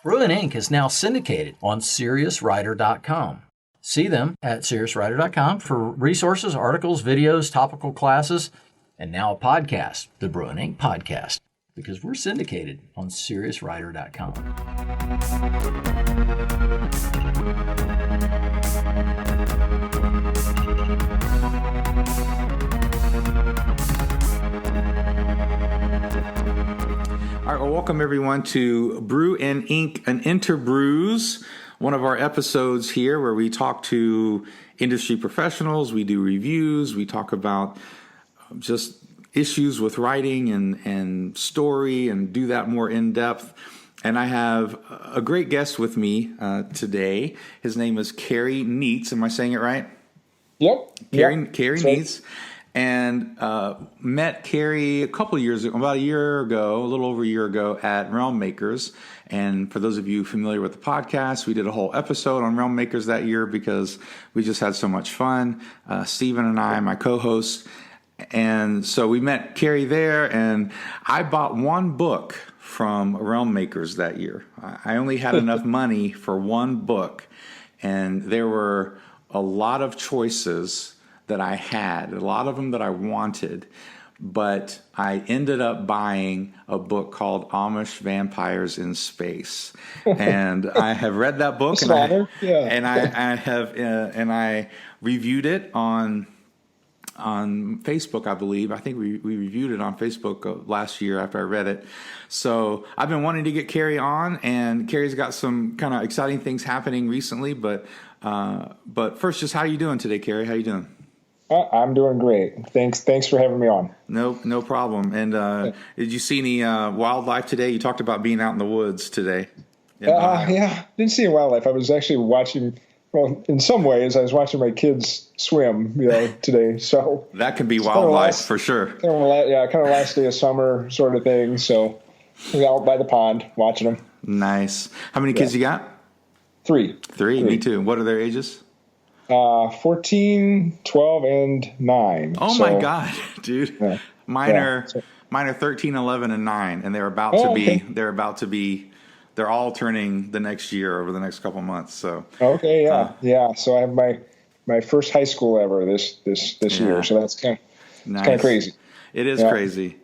Bruin Inc. is now syndicated on SeriousWriter.com. See them at SeriousWriter.com for resources, articles, videos, topical classes, and now a podcast, the Bruin Inc. Podcast, because we're syndicated on SeriousWriter.com. All right, well, welcome everyone to Bruin Inc. and Interbrews, one of our episodes here where we talk to industry professionals, we do reviews, we talk about just issues with writing and story and do that more in depth. And I have a great guest with me today. His name is Kerry Neitz. Am I saying it right? Yep. Kerry Right. Neitz. And met Kerry a couple of years ago, about a year ago, a little over a year ago at Realm Makers. And for those of you familiar with the podcast, we did a whole episode on Realm Makers that year because we just had so much fun. Stephen and I, my co-hosts. And so we met Kerry there, and I bought one book from Realm Makers that year. I only had enough money for one book, and there were a lot of choices that I had, a lot of them that I wanted, but I ended up buying a book called Amish Vampires in Space, and I have read that book, and I reviewed it on Facebook, I believe. I think we reviewed it on Facebook last year after I read it. So I've been wanting to get Kerry on, and Kerry's got some kind of exciting things happening recently. But first, just how are you doing today, Kerry? How you doing? I'm doing great. Thanks for having me on. No problem. And did you see any wildlife today? You talked about being out in the woods today. Yeah, didn't see any wildlife. I was actually watching. Well, in some ways, I was watching my kids swim, today. So that can be wildlife for sure. Kind of last day of summer sort of thing. So we out by the pond watching them. Nice. How many kids you got? Three. Me too. What are their ages? 14, 12, and 9. Oh my God, dude. Yeah. Mine are 13, 11, and 9, and they're all turning the next year over the next couple of months. So okay, yeah. So I have my first high school ever this year. So that's kind of crazy. It is crazy.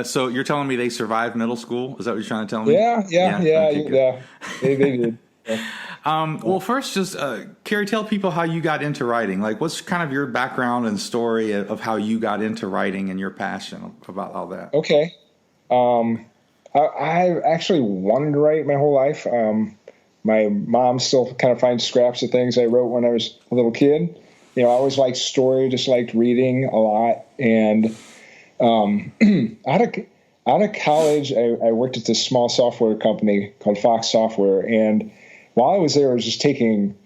So you're telling me they survived middle school? Is that what you're trying to tell me? Yeah. They did. Yeah. Well, first, just Kerry, tell people how you got into writing. Like, what's kind of your background and story of how you got into writing and your passion about all that? Okay. I actually wanted to write my whole life. My mom still kind of finds scraps of things I wrote when I was a little kid. I always liked story, just liked reading a lot. And out of college, I worked at this small software company called Fox Software. And while I was there, I was just taking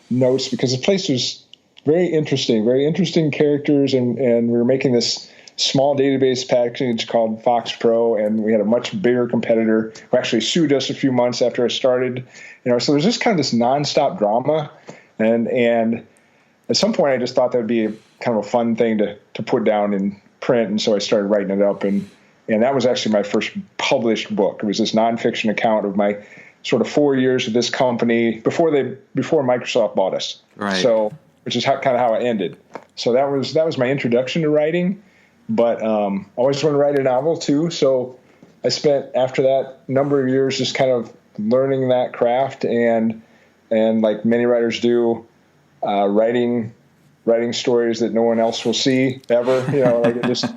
notes because the place was very interesting characters. And we were making this small database package called Fox Pro, and we had a much bigger competitor who actually sued us a few months after I started. So there's just kind of this nonstop drama, and at some point I just thought that would be kind of a fun thing to put down in print, and so I started writing it up, and that was actually my first published book. It was this nonfiction account of my sort of 4 years with this company before Microsoft bought us. Right. So, which is how it ended. So that was my introduction to writing. But I always wanted to write a novel too, so I spent after that number of years just kind of learning that craft and like many writers do, writing stories that no one else will see ever. Like it just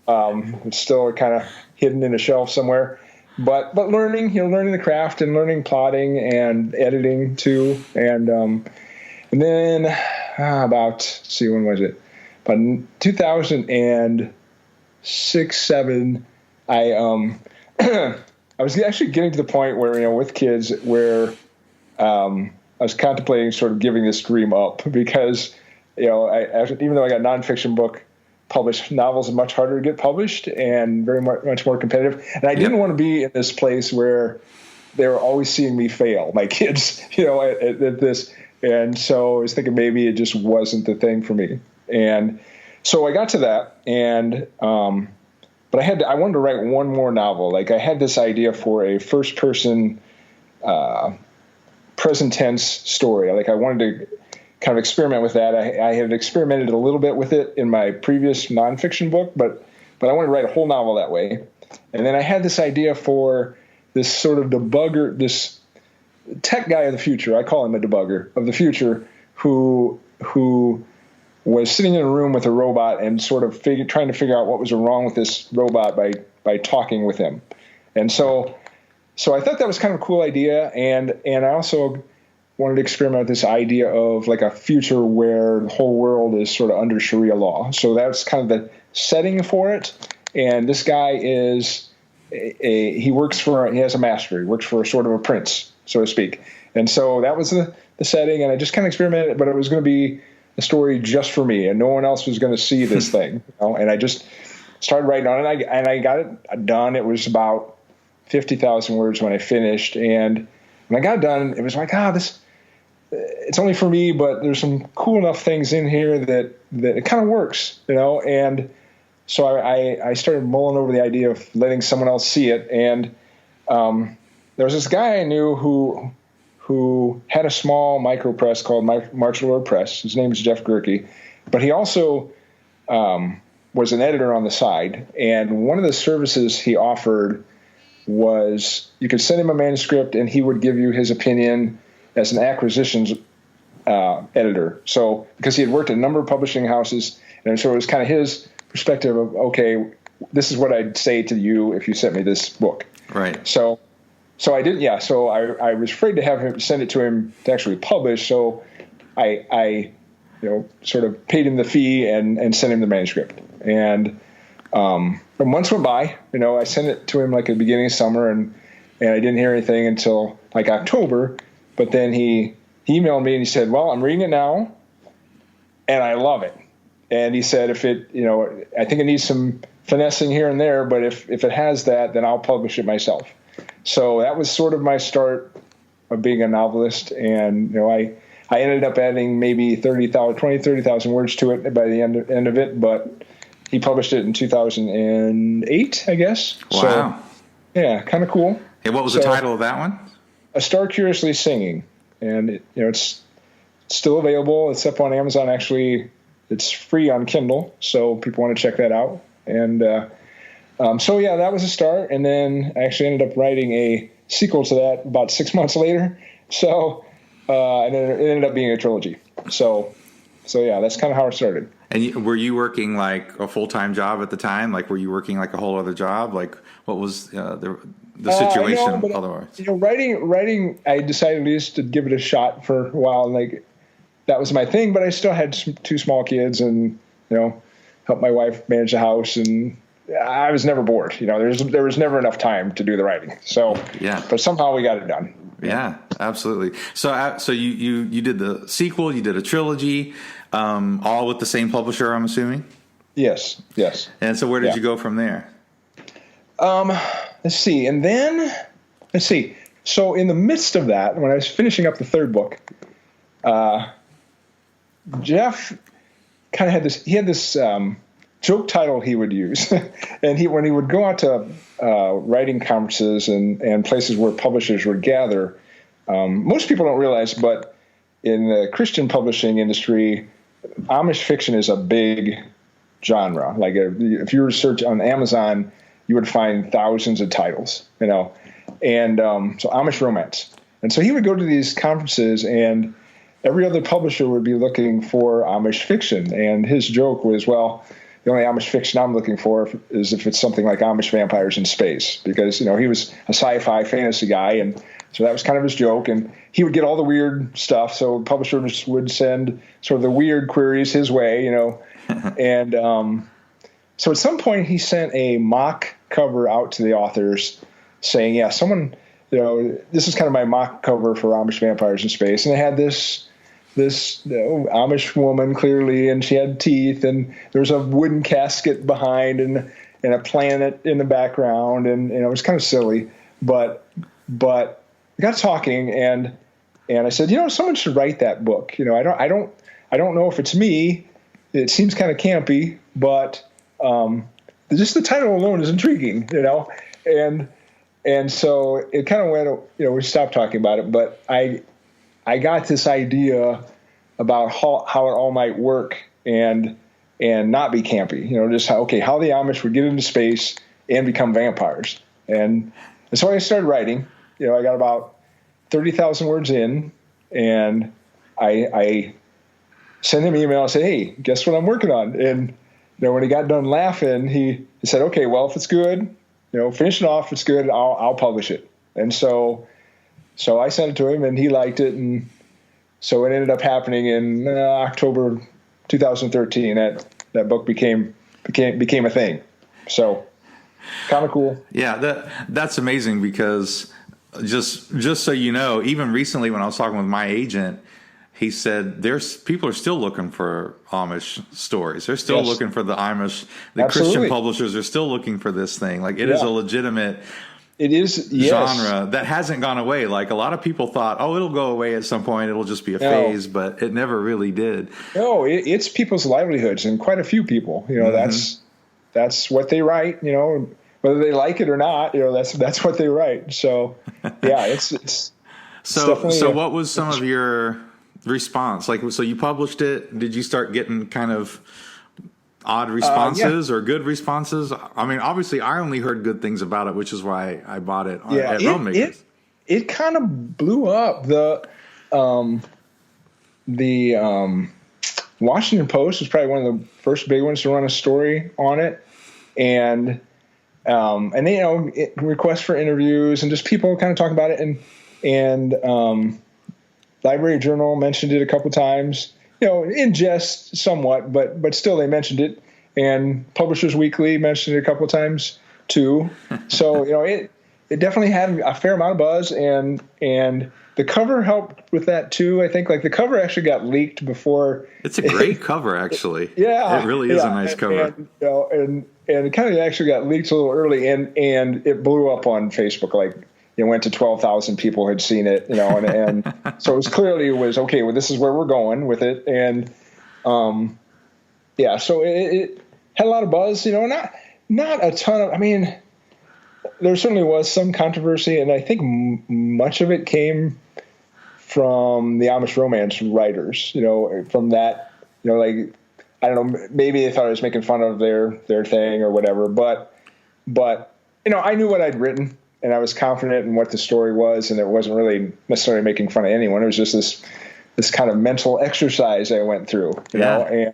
it's still kind of hidden in a shelf somewhere. But learning the craft and learning plotting and editing too, and then when was it? But in 2006, 7, I was actually getting to the point where, with kids, where I was contemplating sort of giving this dream up because, even though I got a nonfiction book published, novels are much harder to get published and very much more competitive. And I didn't want to be in this place where they were always seeing me fail, my kids, at this. And so I was thinking maybe it just wasn't the thing for me. And so I got to that, and but I wanted to write one more novel. Like I had this idea for a first person, present tense story. Like I wanted to kind of experiment with that. I had experimented a little bit with it in my previous nonfiction book, but I wanted to write a whole novel that way. And then I had this idea for this sort of debugger, this tech guy of the future. I call him a debugger of the future, who was sitting in a room with a robot and sort of trying to figure out what was wrong with this robot by talking with him. And so I thought that was kind of a cool idea, and I also wanted to experiment with this idea of like a future where the whole world is sort of under Sharia law. So that's kind of the setting for it. And this guy is he has a master. He works for sort of a prince, so to speak. And so that was the setting, and I just kind of experimented, but it was going to be a story just for me, and no one else was going to see this thing. And I just started writing on it, and I got it done. It was about 50,000 words when I finished, and when I got done, it was like, it's only for me, but there's some cool enough things in here that it kind of works, and so I started mulling over the idea of letting someone else see it. And there was this guy I knew who had a small micro press called Martial Lord Press. His name is Jeff Gerke, but he also was an editor on the side. And one of the services he offered was you could send him a manuscript and he would give you his opinion as an acquisitions editor. So because he had worked at a number of publishing houses, and so it was kind of his perspective of, okay, this is what I'd say to you if you sent me this book. Right. So I didn't. Yeah. So I was afraid to have him send it to him to actually publish. So I sort of paid him the fee and sent him the manuscript. And months went by. I sent it to him like at the beginning of summer, and I didn't hear anything until like October. But then he emailed me and he said, "Well, I'm reading it now, and I love it." And he said, "If it, I think it needs some finessing here and there, but if it has that, then I'll publish it myself." So that was sort of my start of being a novelist. And, I ended up adding maybe 30,000 words to it by the end of it, but he published it in 2008, I guess. Wow. So, yeah, kind of cool. Hey, what was the title of that one? A Star Curiously Singing. And, it's still available. It's up on Amazon. Actually, it's free on Kindle, so people want to check that out. And so, yeah, that was a start. And then I actually ended up writing a sequel to that about 6 months later. So, and then it ended up being a trilogy. So yeah, that's kind of how it started. And were you working like a full-time job at the time? Like, were you working like a whole other job? Like, what was the situation otherwise? Writing, I decided at least to give it a shot for a while. And like, that was my thing, but I still had two small kids and, helped my wife manage the house, and I was never bored. There was never enough time to do the writing. So, yeah, but somehow we got it done. Yeah, absolutely. So you did the sequel, you did a trilogy, all with the same publisher, I'm assuming? Yes. And so where did you go from there? Let's see. And then, So in the midst of that, when I was finishing up the third book, Jeff kind of had this joke title he would use. And when he would go out to writing conferences and places where publishers would gather, most people don't realize, but in the Christian publishing industry, Amish fiction is a big genre. Like if you were to search on Amazon, you would find thousands of titles, and so Amish romance. And so he would go to these conferences, and every other publisher would be looking for Amish fiction. And his joke was, well, the only Amish fiction I'm looking for is if it's something like Amish Vampires in space, because, he was a sci-fi fantasy guy. And so that was kind of his joke. And he would get all the weird stuff. So publishers would send sort of the weird queries his way, And so at some point he sent a mock cover out to the authors saying, yeah, someone, this is kind of my mock cover for Amish Vampires in Space. And it had this Amish woman, clearly, and she had teeth, and there was a wooden casket behind and a planet in the background, and it was kind of silly, but we got talking, and I said, someone should write that book. I don't know if it's me. It seems kind of campy, but just the title alone is intriguing, and so it kind of went, we stopped talking about it, but I got this idea about how it all might work and not be campy, just how the Amish would get into space and become vampires. And so I started writing. I got about 30,000 words in, and I sent him an email and said, hey, guess what I'm working on? And when he got done laughing, he said, okay, well, if it's good, finish it off. If it's good, I'll publish it. And so I sent it to him, and he liked it. And so it ended up happening in October 2013. That book became a thing. So kind of cool. Yeah, that's amazing, because just so you know, even recently when I was talking with my agent, he said people are still looking for Amish stories. They're still looking for the Amish. The Absolutely. Christian publishers are still looking for this thing. Like, it is a legitimate genre that hasn't gone away. Like, a lot of people thought, it'll go away at some point. It'll just be a phase, but it never really did. No, it's people's livelihoods, and quite a few people. That's what they write. Whether they like it or not, that's what they write. So yeah, it's so what was some of your response? Like, so you published it. Did you start getting kind of odd responses or good responses? I mean, obviously I only heard good things about it, which is why I bought it at Realm Makers. It kind of blew up. The Washington Post was probably one of the first big ones to run a story on it. And they, requests for interviews and just people kind of talk about it. And Library Journal mentioned it a couple times, in jest somewhat, but still they mentioned it. And Publishers Weekly mentioned it a couple times too. So, it definitely had a fair amount of buzz, and the cover helped with that too. I think, like, the cover actually got leaked before. It's a great cover, actually. Yeah. It really is a nice cover. And it kind of actually got leaked a little early, and it blew up on Facebook. Like, it went to 12,000 people had seen it, and so it was okay. Well, this is where we're going with it. And, so it had a lot of buzz, not a ton of, I mean, there certainly was some controversy, and I think much of it came from the Amish romance writers, from that, like, I don't know, maybe they thought I was making fun of their thing or whatever, but I knew what I'd written, and I was confident in what the story was, and it wasn't really necessarily making fun of anyone. It was just this kind of mental exercise I went through, you know,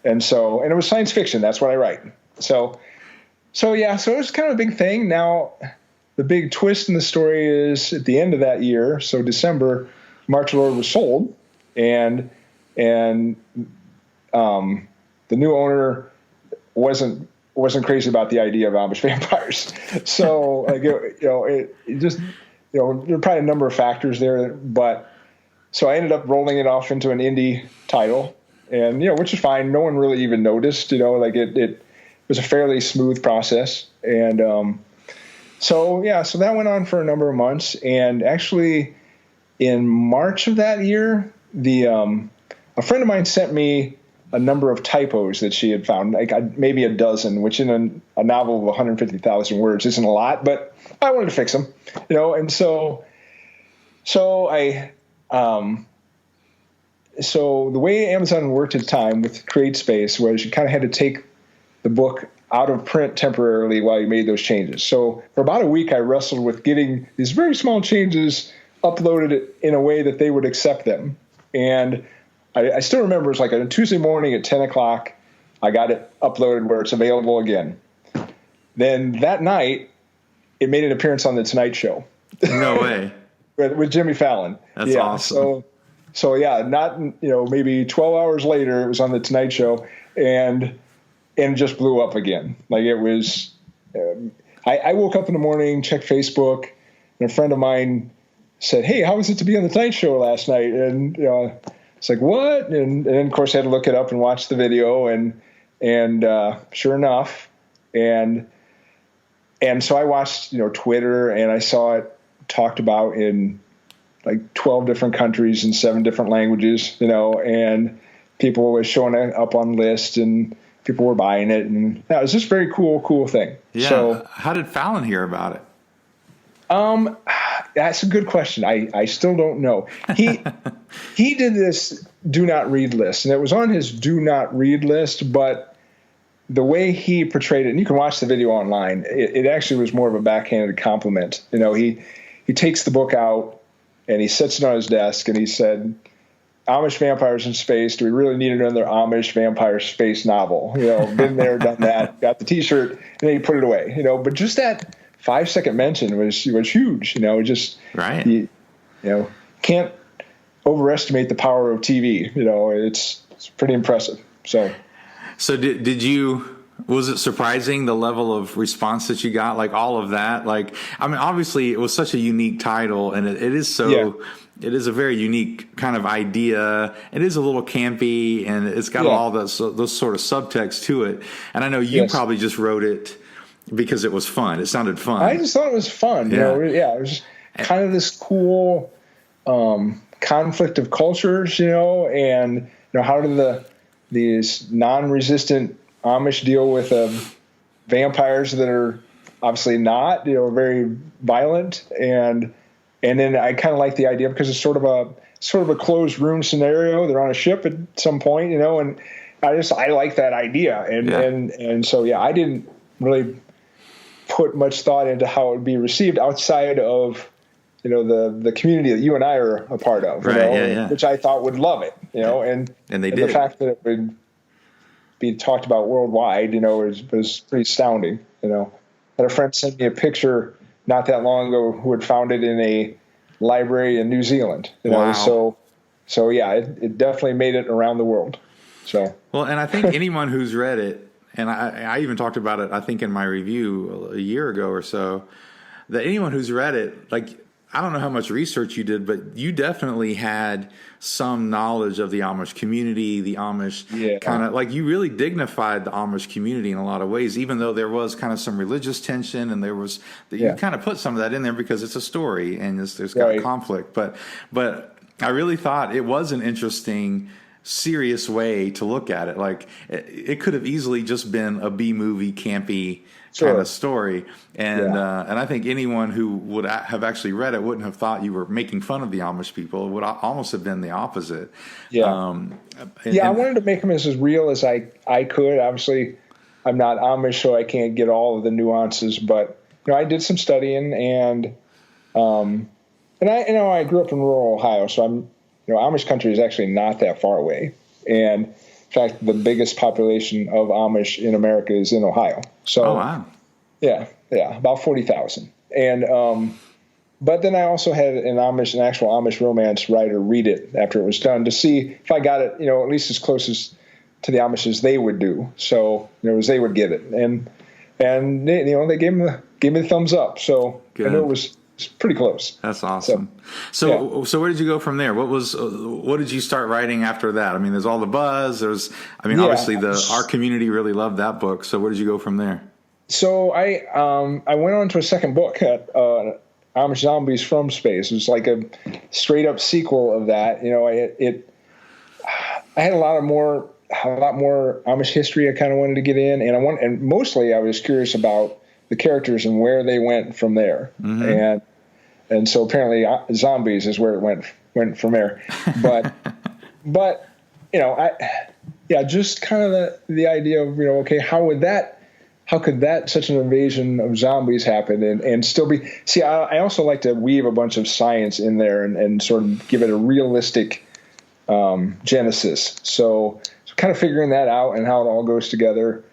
and it was science fiction. That's what I write. So it was kind of a big thing. Now, the big twist in the story is at the end of that year, so December, March of the Lord was sold, and the new owner wasn't crazy about the idea of Amish vampires. So, like, it just, there are probably a number of factors there, but so I ended up rolling it off into an indie title, and, which is fine. No one really even noticed, like it was a fairly smooth process. And, so that went on for a number of months. And actually in March of that year, a friend of mine sent me a number of typos that she had found, like maybe a dozen, which in a novel of 150,000 words isn't a lot, but I wanted to fix them, and so the way Amazon worked at the time with CreateSpace was you kind of had to take the book out of print temporarily while you made those changes. So for about a week, I wrestled with getting these very small changes uploaded in a way that they would accept them. And I still remember, it's like a Tuesday morning at 10 o'clock, I got it uploaded where it's available again. Then that night, it made an appearance on The Tonight Show. No way. with Jimmy Fallon. That's awesome. So not, maybe 12 hours later, it was on The Tonight Show, and it just blew up again. Like, it was, I woke up in the morning, checked Facebook, and a friend of mine said, "Hey, how was it to be on The Tonight Show last night?" And, it's like, what? And then, of course, I had to look it up and watch the video, and sure enough, and so I watched, Twitter, and I saw it talked about in like 12 different countries in 7 different languages, and people were showing it up on lists, and people were buying it, and it was just a very cool thing. Yeah. So how did Fallon hear about it? That's a good question. I still don't know. He did this do not read list, and it was on his do not read list, but the way he portrayed it, and you can watch the video online, it actually was more of a backhanded compliment. He takes the book out and he sits it on his desk and he said, Amish Vampires in Space, do we really need another Amish Vampire space novel? Been there, done that, got the T-shirt, and then he put it away. But just that 5-second mention was huge. Just right. You can't overestimate the power of TV. It's pretty impressive. So did you? Was it surprising the level of response that you got? Like all of that? Obviously it was such a unique title, and it is so. Yeah. It is a very unique kind of idea. It is a little campy, and it's got all those sort of subtext to it. And I know you probably just wrote it because it was fun. It sounded fun. I just thought it was fun. Yeah. It was kind of this cool conflict of cultures, and how do these non-resistant Amish deal with vampires that are obviously not, very violent, and then I kind of like the idea because it's sort of a closed room scenario. They're on a ship at some point, and I like that idea, and so I didn't really put much thought into how it would be received outside of the community that you and I are a part of, which I thought would love it, and they did. The fact that it would be talked about worldwide, was pretty astounding. I had a friend send me a picture not that long ago who had found it in a library in New Zealand. Wow. So it definitely made it around the world. So well, and I think anyone who's read it, and I even talked about it, I think in my review a year ago or so, that anyone who's read it, I don't know how much research you did, but you definitely had some knowledge of the Amish community, the Amish kind of you really dignified the Amish community in a lot of ways, even though there was kind of some religious tension and there was, you kind of put some of that in there because it's a story and there's got conflict. But I really thought it was an interesting, serious way to look at it. It could have easily just been a B-movie, campy kind of story. And I think anyone who would have actually read it wouldn't have thought you were making fun of the Amish people. It would almost have been the opposite. Yeah. I wanted to make them as real as I could. Obviously, I'm not Amish, so I can't get all of the nuances, but I did some studying, and I grew up in rural Ohio, so Amish country is actually not that far away. And in fact, the biggest population of Amish in America is in Ohio. So, oh, wow. Yeah, about 40,000. And but then I also had an actual Amish romance writer read it after it was done to see if I got it, at least as close as to the Amish as they would do. So, as they would get it, and they gave me the thumbs up. So good. I know it was pretty close. That's awesome. So where did you go from there? What did you start writing after that? There's all the buzz. Obviously our community really loved that book. So where did you go from there? So I went on to a second book at Amish Zombies from Space. It was like a straight up sequel of that. I had a lot more Amish history I kind of wanted to get in, and mostly I was curious about the characters and where they went from there. Mm-hmm. And so apparently zombies is where it went from there. But just kind of the idea of, okay, how could such an invasion of zombies happen and still be, I also like to weave a bunch of science in there and sort of give it a realistic genesis. So kind of figuring that out and how it all goes together.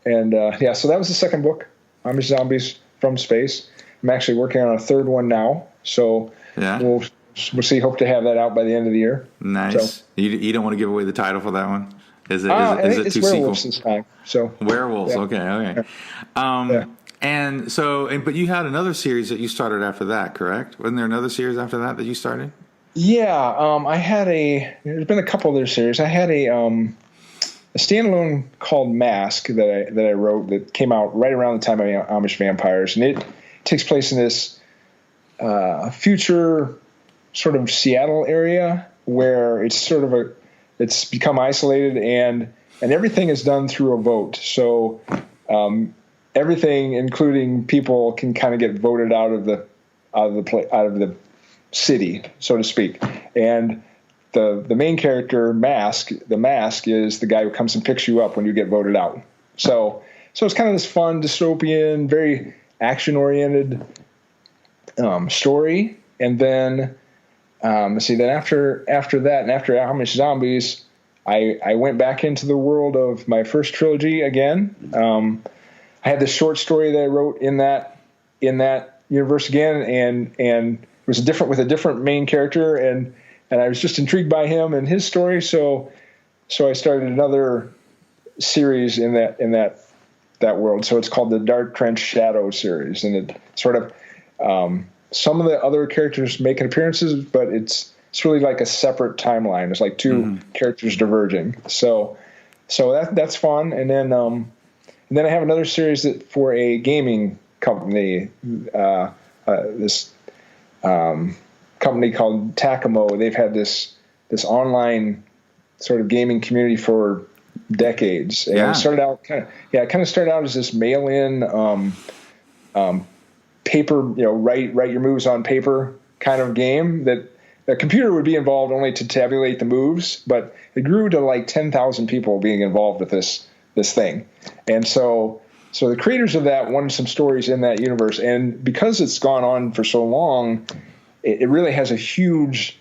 And so that was the second book, Amish Zombies from Space. I'm actually working on a third one now, so we'll see. Hope to have that out by the end of the year. Nice. So, you don't want to give away the title for that one? Is it it's too werewolves sequel? This time. So werewolves. Okay. And so, but you had another series that you started after that, correct? Wasn't there another series after that you started? Yeah, I had there's been a couple other series. I had a standalone called Mask that I wrote that came out right around the time of Amish Vampires, and it takes place in this future sort of Seattle area where it's become isolated, and and everything is done through a vote. So everything, including people, can kind of get voted out of the city, so to speak. And the main character, the Mask is the guy who comes and picks you up when you get voted out. So it's kind of this fun, dystopian, very action-oriented story. And then, then after that, and after Amish Zombies, I went back into the world of my first trilogy again. I had this short story that I wrote in that universe again, and it was with a different main character, and I was just intrigued by him and his story. So I started another series in that world. So it's called the Dark Trench Shadow series, and it sort of some of the other characters making appearances, but it's really like a separate timeline. It's like two characters diverging. So that's fun. And then I have another series for a gaming company. This company called Takamo. They've had this online sort of gaming community for decades. And it started out kind of started out as this mail-in paper, write your moves on paper kind of game that a computer would be involved only to tabulate the moves, but it grew to like 10,000 people being involved with this thing. And so the creators of that wanted some stories in that universe. And because it's gone on for so long, it really has a huge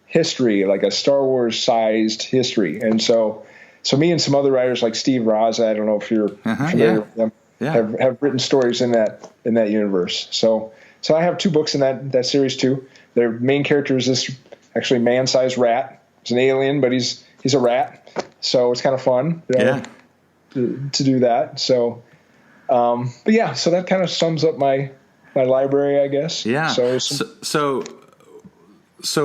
history, like a Star Wars sized history. And so me and some other writers like Steve Raza, I don't know if you're familiar with them, have written stories in that universe. So I have 2 books in that series too. Their main character is this actually man-sized rat. He's an alien, but he's a rat. So it's kind of fun to do that. So, so that kind of sums up my library, I guess. Yeah. So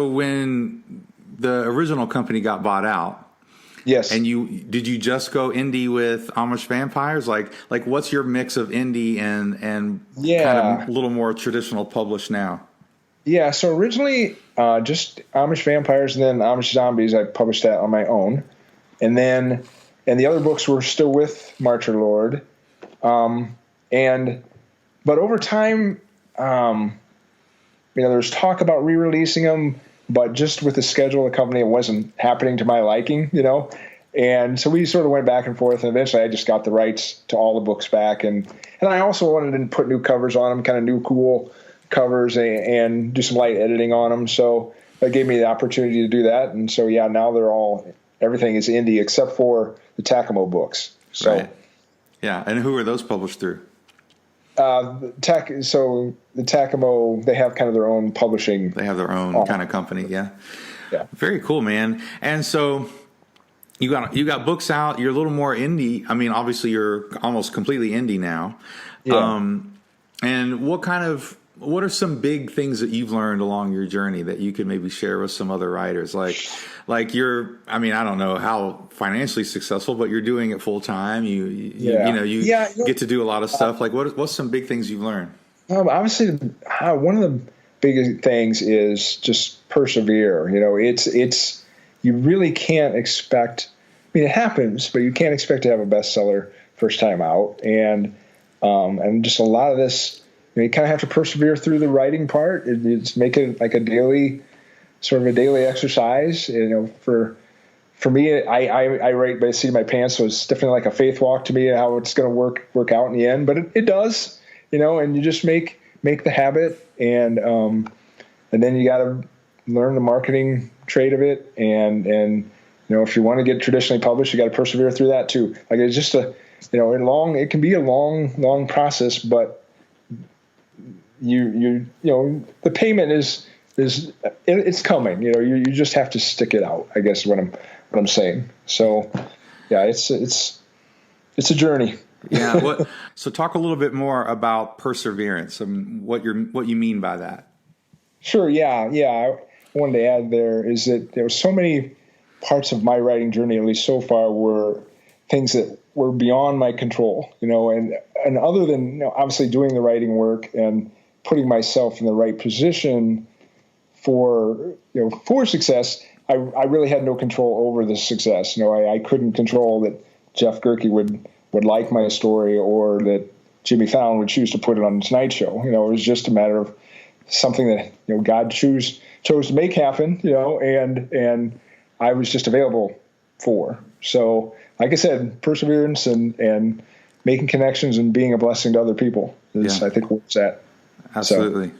when the original company got bought out, yes. And did you just go indie with Amish Vampires? Like what's your mix of indie and kind of a little more traditional published now? Yeah. So originally, just Amish Vampires, and then Amish Zombies, I published that on my own. And the other books were still with Martyr Lord. But over time, there's talk about re-releasing them, but just with the schedule of the company, it wasn't happening to my liking, And so we sort of went back and forth, and eventually I just got the rights to all the books back. And I also wanted to put new covers on them, kind of new cool covers, and do some light editing on them. So that gave me the opportunity to do that. And so, now everything is indie except for the Takamo books. So, right. Yeah. And who are those published through? The Takamo, they have kind of their own publishing. They have their own kind of company. Yeah. Yeah. Very cool, man. And so you got books out. You're a little more indie. I mean, obviously you're almost completely indie now. Yeah. And what are some big things that you've learned along your journey that you could maybe share with some other writers? Like I don't know how financially successful, but you're doing it full time. You get to do a lot of stuff. Like what's some big things you've learned? Obviously, one of the big things is just persevere. It's you really can't expect. I mean, it happens, but you can't expect to have a bestseller first time out, and just a lot of this. You kind of have to persevere through the writing part. It's make it like a daily exercise. For me, I write by the seat of my pants, so it's definitely like a faith walk to me how it's going to work out in the end. But it does, and you just make the habit, and then you got to learn the marketing trade of it, and if you want to get traditionally published, you got to persevere through that too. Like it's just it can be a long process, but the payment is it's coming. You just have to stick it out, I guess is what I'm saying. So yeah, it's a journey. Yeah. So talk a little bit more about perseverance and what you mean by that. Sure. Yeah. I wanted to add there is that there were so many parts of my writing journey, at least so far, were things that were beyond my control, and other than obviously doing the writing work and putting myself in the right position for success, I really had no control over the success. I couldn't control Jeff Gerke would like my story, or that Jimmy Fallon would choose to put it on the Tonight Show. It was just a matter of something that God chose to make happen. And I was just available for. So, like I said, perseverance and making connections and being a blessing to other people is, I think, where it's at. Absolutely.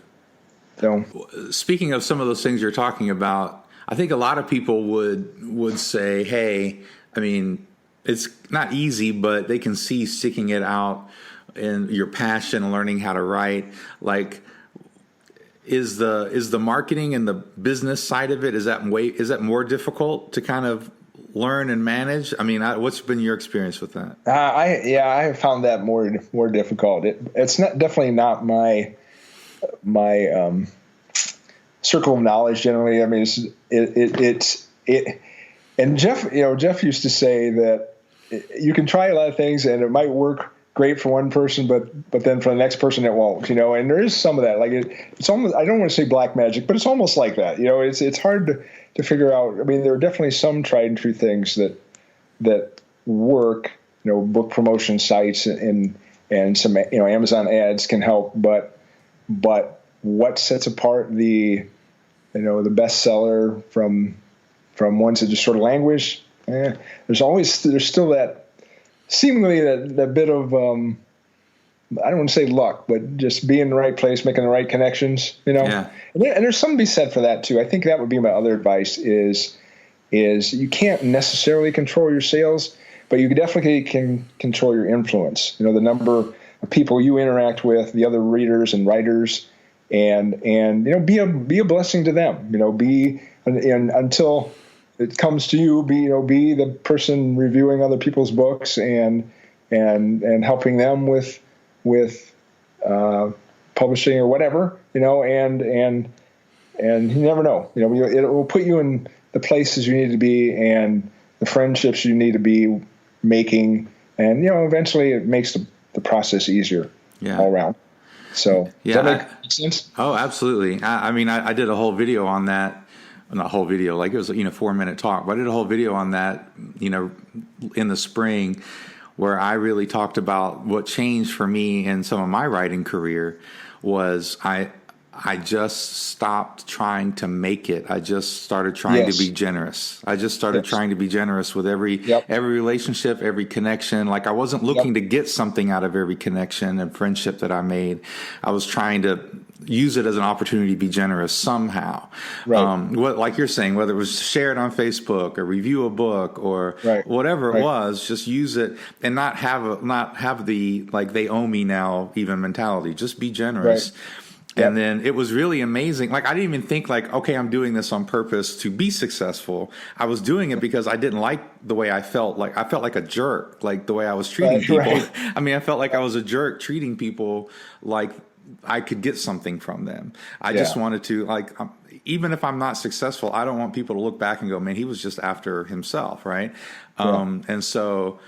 So, speaking of some of those things you're talking about, I think a lot of people would say, hey, I mean, it's not easy, but they can see sticking it out in your passion and learning how to write. Like, is the marketing and the business side of it, is that more difficult to kind of learn and manage? I mean, what's been your experience with that? I have found that more difficult. It's definitely not my circle of knowledge generally. I mean, it's and Jeff used to say that you can try a lot of things and it might work great for one person, but then for the next person it won't, and there is some of that. Like it's almost, I don't want to say black magic, but it's almost like that. It's hard to figure out. I mean, there are definitely some tried and true things that work, book promotion sites and some, Amazon ads can help, but what sets apart the bestseller from ones that just sort of languish? There's still that seemingly that bit of I don't want to say luck, but just being in the right place, making the right connections, Yeah. And there's something to be said for that too. I think that would be my other advice is you can't necessarily control your sales, but you definitely can control your influence. The number of people you interact with, the other readers and writers, and be a blessing to them. And until it comes to you, be the person reviewing other people's books and helping them with publishing or whatever, and you never know, it will put you in the places you need to be and the friendships you need to be making, and eventually it makes the process easier all around. So does that make sense? Oh, absolutely. I mean, I did a whole video on that. Not a whole video, like it was 4-minute talk, but I did a whole video on that, in the spring, where I really talked about what changed for me in some of my writing career was I just stopped trying to make it. I just started trying to be generous. I just started trying to be generous with every relationship, every connection. Like I wasn't looking to get something out of every connection and friendship that I made. I was trying to use it as an opportunity to be generous somehow. Right. Like you're saying, whether it was share it on Facebook or review a book or whatever it was, just use it and not have the like they owe me now even mentality. Just be generous. Right. And then it was really amazing. Like I didn't even think like, okay, I'm doing this on purpose to be successful. I was doing it because I didn't like the way I felt. Like I felt like a jerk, like the way I was treating people. Right. I mean, I felt like I was a jerk treating people like I could get something from them. I just wanted to like, even if I'm not successful, I don't want people to look back and go, man, he was just after himself. Right. And so,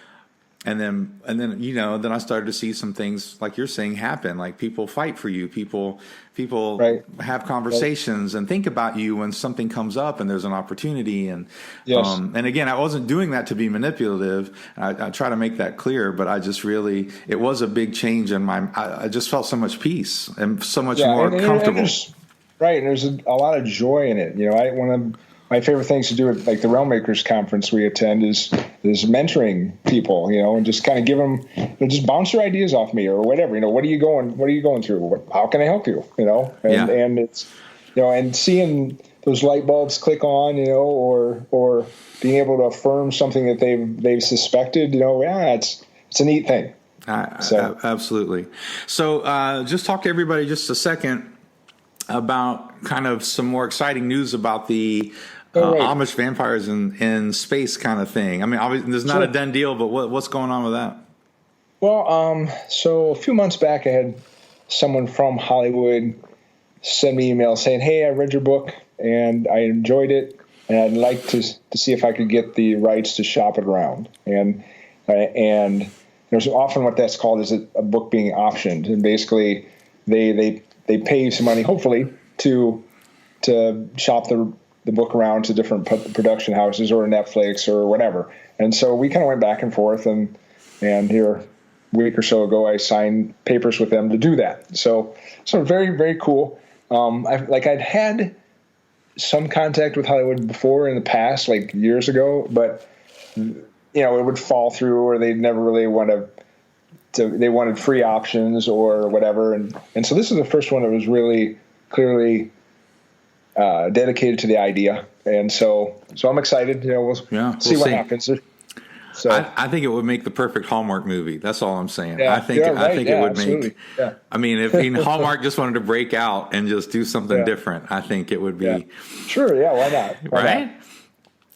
and then, then I started to see some things like you're saying happen. Like people fight for you. People have conversations and think about you when something comes up and there's an opportunity. And, and again, I wasn't doing that to be manipulative. I try to make that clear, but I just really, it was a big change in I just felt so much peace and so much more comfortable. And there's a lot of joy in it. One of my favorite things to do at like the Realm Makers conference we attend is mentoring people, and just kind of give them, just bounce your ideas off me or whatever. What are you going through? How can I help you? And it's, and seeing those light bulbs click on, or being able to affirm something that they've suspected, it's a neat thing. Absolutely. So just talk to everybody just a second about kind of some more exciting news about the Amish Vampires in space kind of thing. I mean, obviously, there's not a done deal, but what's going on with that? Well, so a few months back, I had someone from Hollywood send me email saying, "Hey, I read your book and I enjoyed it, and I'd like to see if I could get the rights to shop it around." And there's often what that's called is a book being optioned, and basically they pay you some money, hopefully, to shop the the book around to different production houses or Netflix or whatever. And so we kind of went back and forth, and here a week or so ago, I signed papers with them to do that. So very, very cool. I'd had some contact with Hollywood before in the past, like years ago, but it would fall through, or they'd never really they wanted free options or whatever. And so this is the first one that was really clearly dedicated to the idea. And so I'm excited. We'll see what happens. So I think it would make the perfect Hallmark movie. That's all I'm saying. Yeah, I think it would absolutely. make. Yeah. I mean, if Hallmark just wanted to break out and just do something different, I think it would be. Yeah. Sure. Yeah. Why not? Right. Not?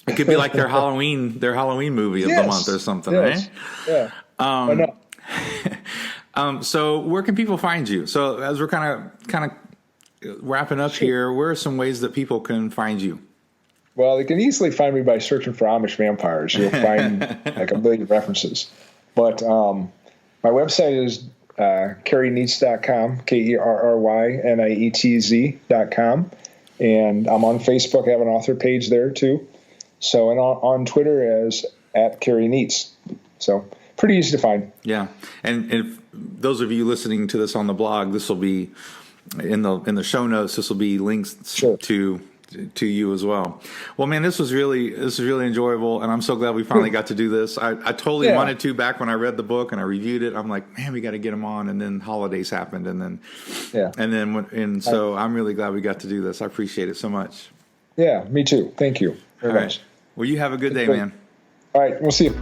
It could be like their Halloween movie of the month or something, right? Yeah. Why not? So where can people find you? So as we're kind of wrapping up here, where are some ways that people can find you? Well, they can easily find me by searching for Amish Vampires. You'll find like a million references. But my website is kerryneitz.com, KerryNeitz.com. And I'm on Facebook. I have an author page there too. So, and on Twitter as @Kerry Neitz. So pretty easy to find. Yeah. And if those of you listening to this on the blog, this will be in the show notes. This will be links to you as well. Well, man, this was really enjoyable, and I'm so glad we finally got to do this. I totally wanted to back when I read the book and I reviewed it. I'm like, man, we got to get him on, and then holidays happened, so I'm really glad we got to do this. I appreciate it so much. Yeah, me too. Thank you very much. Well, you have a good day, man. All right, we'll see you.